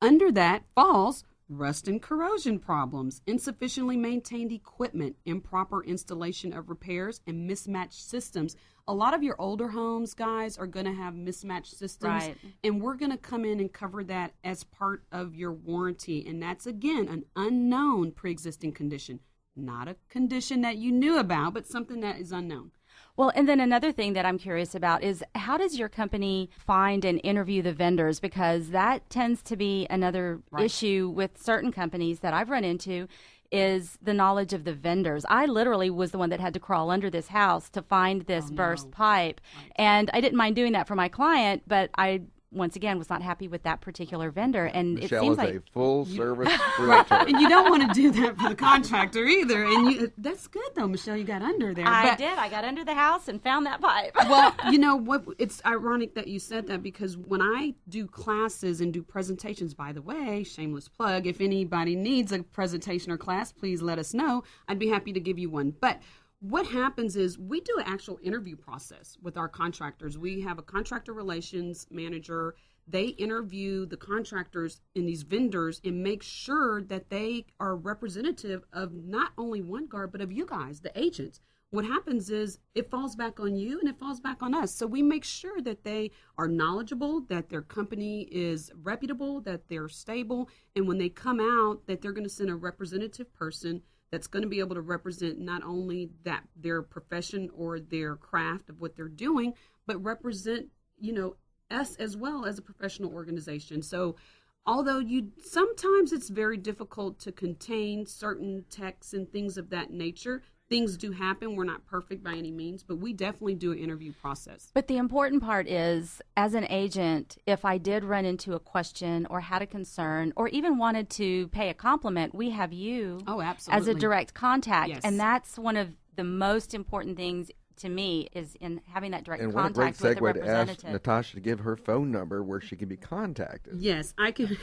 under that falls rust and corrosion problems, insufficiently maintained equipment, improper installation of repairs, and mismatched systems. A lot of your older homes, guys, are going to have mismatched systems, Right. and we're going to come in and cover that as part of your warranty. And that's, again, an unknown pre-existing condition, not a condition that you knew about, but something that is unknown. Well, and then another thing that I'm curious about is how does your company find and interview the vendors? Because that tends to be another issue with certain companies that I've run into is the knowledge of the vendors. I literally was the one that had to crawl under this house to find this burst pipe. Right. And I didn't mind doing that for my client, but I once again was not happy with that particular vendor. And Michelle it seems is like a full-service realtor. And you don't want to do that for the contractor either. And that's good, though, Michelle, you got under there. I did. I got under the house and found that pipe. Well, you know what? It's ironic that you said that because when I do classes and do presentations, by the way, shameless plug, if anybody needs a presentation or class, please let us know. I'd be happy to give you one. But what happens is we do an actual interview process with our contractors. We have a contractor relations manager. They interview the contractors and these vendors and make sure that they are representative of not only OneGuard, but of you guys, the agents. What happens is it falls back on you and it falls back on us. So we make sure that they are knowledgeable, that their company is reputable, that they're stable, and when they come out, that they're going to send a representative person that's going to be able to represent not only that their profession or their craft of what they're doing, but represent, us as well as a professional organization. So although sometimes it's very difficult to contain certain texts and things of that nature, things do happen. We're not perfect by any means, but we definitely do an interview process. But the important part is, as an agent, if I did run into a question or had a concern or even wanted to pay a compliment, we have you as a direct contact. Yes. And that's one of the most important things to me is in having that direct And what a great contact with the segue to ask representative. Natasha to give her phone number where she can be contacted. Yes, I can.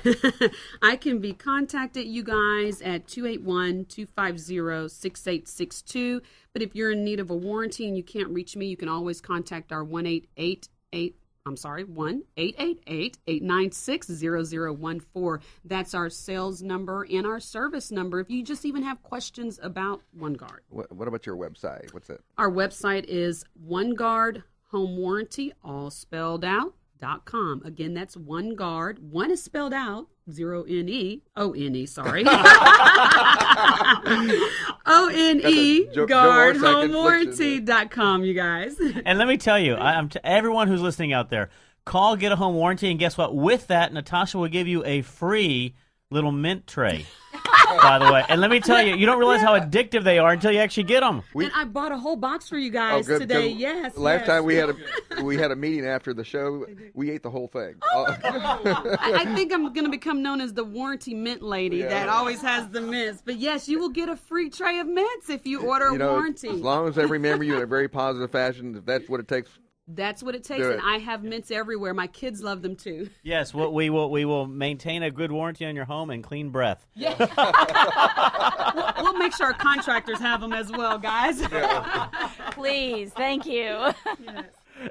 I can be contacted, you guys, at 281-250-6862. But if you're in need of a warranty and you can't reach me, you can always contact our 1-888-896-0014. That's our sales number and our service number. If you just even have questions about OneGuard. What about your website? What's it? Our website is OneGuard Home Warranty, all spelled out, .com. Again, that's OneGuard. One is spelled out, O-N-E, sorry. O-N-E, Guard, HomeWarranty.com, you guys. And let me tell you, everyone who's listening out there, call, get a home warranty, and guess what? With that, Natasha will give you a free little mint tray, by the way. And let me tell you, you don't realize how addictive they are until you actually get them. And I bought a whole box for you guys today. Yes. Last time we had a meeting after the show, we ate the whole thing. I think I'm going to become known as the warranty mint lady that always has the mints. But yes, you will get a free tray of mints if you order a warranty. As long as they remember you in a very positive fashion, if that's what it takes. That's what it takes, and I have mints everywhere. My kids love them too. Yes, we will maintain a good warranty on your home and clean breath. Yeah. we'll make sure our contractors have them as well, guys. Yeah. Please, thank you. Yes.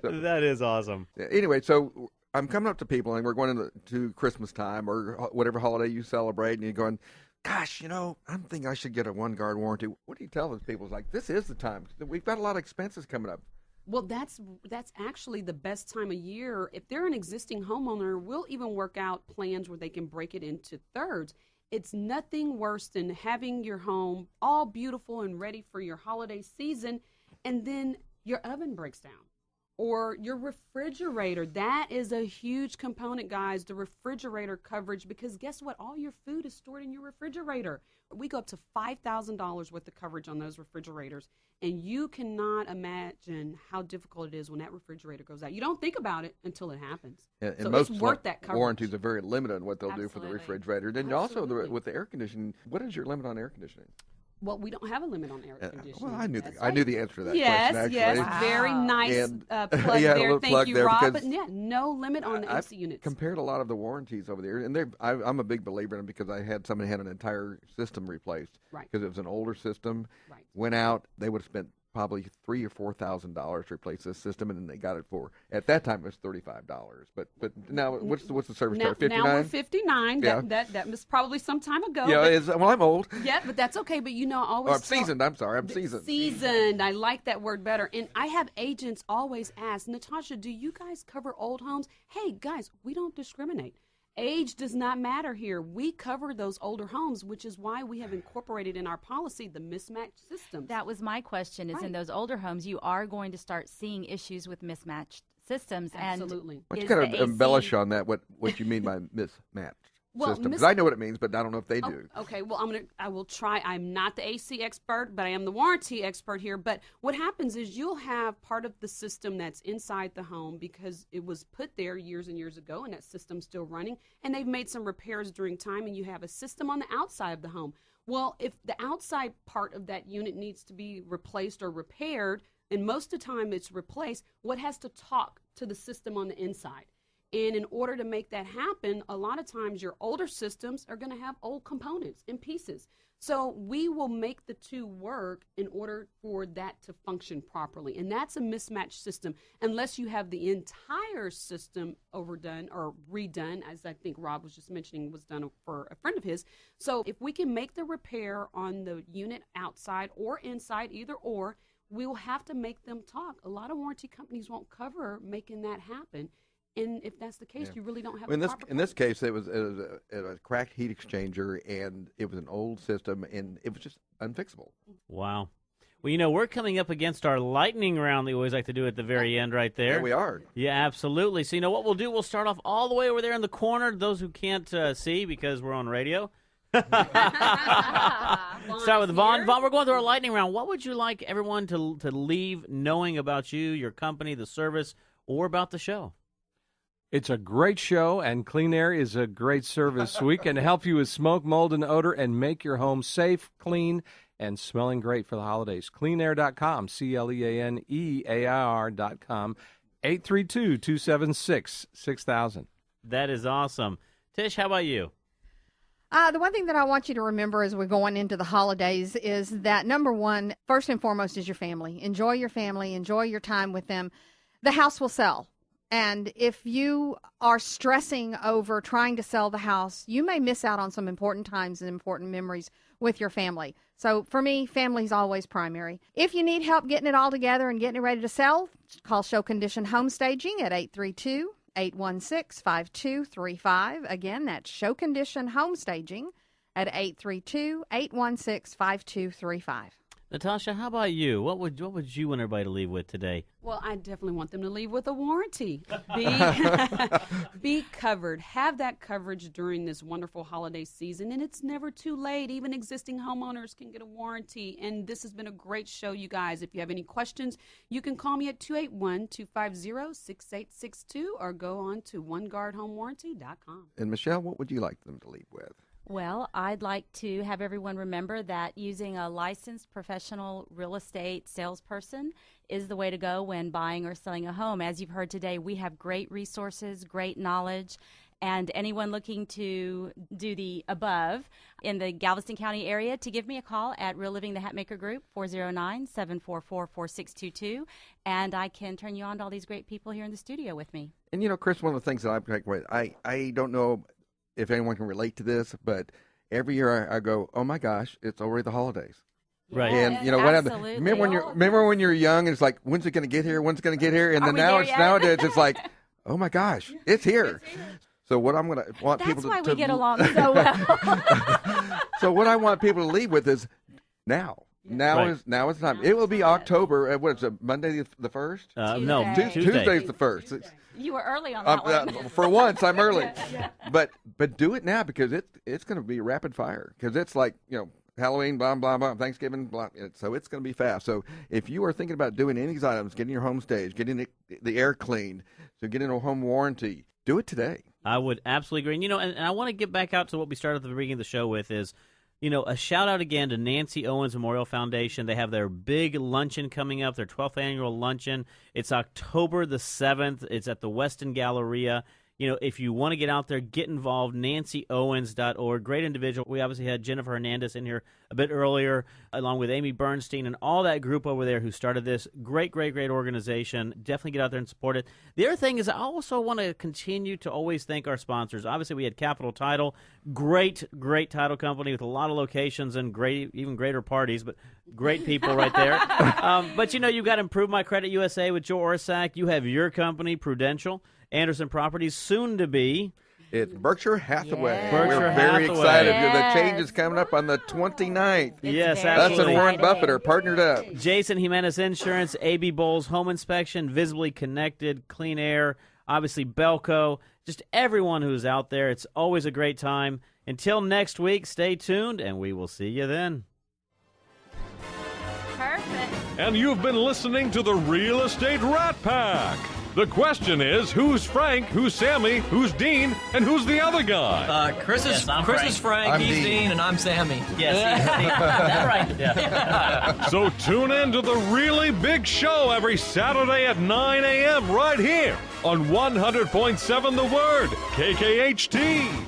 That is awesome. Anyway, so I'm coming up to people, and we're going to Christmas time or whatever holiday you celebrate, and you're going, gosh, I'm thinking I should get a OneGuard warranty. What do you tell those people? It's like, this is the time. We've got a lot of expenses coming up. Well, that's actually the best time of year. If they're an existing homeowner, we'll even work out plans where they can break it into thirds. It's nothing worse than having your home all beautiful and ready for your holiday season, and then your oven breaks down. Or your refrigerator. That is a huge component, guys, the refrigerator coverage, because guess what? All your food is stored in your refrigerator. We go up to $5,000 worth of coverage on those refrigerators, and you cannot imagine how difficult it is when that refrigerator goes out. You don't think about it until it happens. And so most it's worth that coverage. warranties are very limited on what they'll do for the Absolutely. refrigerator. Then also with the air conditioning, what is your limit on air conditioning? Well, we don't have a limit on air conditioning. Well, I knew That's I knew the answer to that yes, question, actually. yes, Wow. very nice And, plug yeah, a there. little Thank plug you, there, Rob. because But yeah, no limit on the I've AC units. compared a lot of the warranties over there, and I'm a big believer in them because somebody had an entire system replaced. Right. Because it was an older system. Right. Went out, they would have spent probably $3,000 or $4,000 to replace this system, and then they got it for, at that time it was $35. But now what's the service charge? $59? Now we're 59. Yeah. That was probably some time ago. Yeah, but, well, I'm old. yeah, but that's okay. But you know, I always I'm seasoned. I'm sorry, I'm seasoned. Seasoned. I like that word better. And I have agents always ask, Natasha, do you guys cover old homes? Hey, guys, we don't discriminate. Age does not matter here. We cover those older homes, which is why we have incorporated in our policy the mismatched systems. That was my question, is in those older homes, you are going to start seeing issues with mismatched systems. Absolutely. Why don't you is kind of the AC embellish on that, what you mean by mismatched Well, system? Because I know what it means, but I don't know if they do. Okay, well, I will try. I'm not the AC expert, but I am the warranty expert here. But what happens is you'll have part of the system that's inside the home because it was put there years and years ago, and that system's still running, and they've made some repairs during time, and you have a system on the outside of the home. Well, if the outside part of that unit needs to be replaced or repaired, and most of the time it's replaced, what has to talk to the system on the inside? And in order to make that happen, a lot of times your older systems are going to have old components and pieces. So we will make the two work in order for that to function properly. And that's a mismatched system unless you have the entire system overdone or redone, as I think Rob was just mentioning was done for a friend of his. So if we can make the repair on the unit outside or inside, either or, we will have to make them talk. A lot of warranty companies won't cover making that happen. And if that's the case, you really don't have in this case, it was a cracked heat exchanger, and it was an old system, and it was just unfixable. Wow. Well, you know, we're coming up against our lightning round that we always like to do at the very end right there. Yeah, we are. Yeah, absolutely. So, you know what we'll do? We'll start off all the way over there in the corner, those who can't see because we're on radio. Start with Vaughan. Vaughan, we're going through our lightning round. What would you like everyone to leave knowing about you, your company, the service, or about the show? It's a great show, and Clean Air is a great service. We can help you with smoke, mold, and odor and make your home safe, clean, and smelling great for the holidays. CleanAir.com, CleanEair.com, 832-276-6000. That is awesome. Tish, how about you? The one thing that I want you to remember as we're going into the holidays is that, number one, first and foremost, is your family. Enjoy your family. Enjoy your time with them. The house will sell. And if you are stressing over trying to sell the house, you may miss out on some important times and important memories with your family. So for me, family's always primary. If you need help getting it all together and getting it ready to sell, call Show Condition Home Staging at 832-816-5235. Again, that's Show Condition Home Staging at 832-816-5235. Natasha, how about you? What would you want everybody to leave with today? Well, I definitely want them to leave with a warranty. Be covered. Have that coverage during this wonderful holiday season, and it's never too late. Even existing homeowners can get a warranty, and this has been a great show, you guys. If you have any questions, you can call me at 281-250-6862 or go on to OneGuardHomeWarranty.com. And Michelle, what would you like them to leave with? Well, I'd like to have everyone remember that using a licensed professional real estate salesperson is the way to go when buying or selling a home. As you've heard today, we have great resources, great knowledge, and anyone looking to do the above in the Galveston County area, to give me a call at Real Living the Hatmaker Group, 409-744-4622, and I can turn you on to all these great people here in the studio with me. And, you know, Chris, one of the things that I've taken away, I don't know if anyone can relate to this, but every year I go, oh my gosh, it's already the holidays. Right. And you know what happened? Absolutely. Remember when you're young and it's like, when's it going to get here? When's it going to get here? And then nowadays it's like, oh my gosh, it's here. So what I'm going to want people to That's why we get along so well. So what I want people to leave with is now. Now is time. It will be October. What is it? Monday the 1st? No, Tuesday's the 1st. You were early on that one. For once, I'm early. But do it now because it's going to be rapid fire because it's like Halloween, blah blah blah, Thanksgiving, blah. So it's going to be fast. So if you are thinking about doing any of these items, getting your home staged, getting the air cleaned, so getting a home warranty, do it today. I would absolutely agree. And I want to get back out to what we started at the beginning of the show with is, a shout out again to Nancy Owens Memorial Foundation. They have their big luncheon coming up, their 12th annual luncheon. It's October the 7th. It's at the Westin Galleria. If you want to get out there, get involved, nancyowens.org. Great individual. We obviously had Jennifer Hernandez in here a bit earlier, along with Amy Bernstein and all that group over there who started this. Great organization. Definitely get out there and support it. The other thing is I also want to continue to always thank our sponsors. Obviously, we had Capital Title, great title company with a lot of locations and even greater parties, but great people right there. But you've got Improve My Credit USA with Joe Orsak. You have your company, Prudential. Anderson Properties, soon to be. It's Berkshire Hathaway. Yes. We're Berkshire very Hathaway. excited. Yes. The change is coming up on the 29th. Yes, Us absolutely. and Warren Buffett are partnered up. Jason Jimenez Insurance, AB Bowles Home Inspection, Visibly Connected, Clean Air, obviously Belco, just everyone who's out there. It's always a great time. Until next week, stay tuned, and we will see you then. Perfect. And you've been listening to the Real Estate Rat Pack. The question is, who's Frank, who's Sammy, who's Dean, and who's the other guy? Chris is Yes, Frank, I'm he's Dean. Dean, and I'm Sammy. Yes, that's right. Yeah. So tune in to the really big show every Saturday at 9 a.m. right here on 100.7 The Word, KKHT.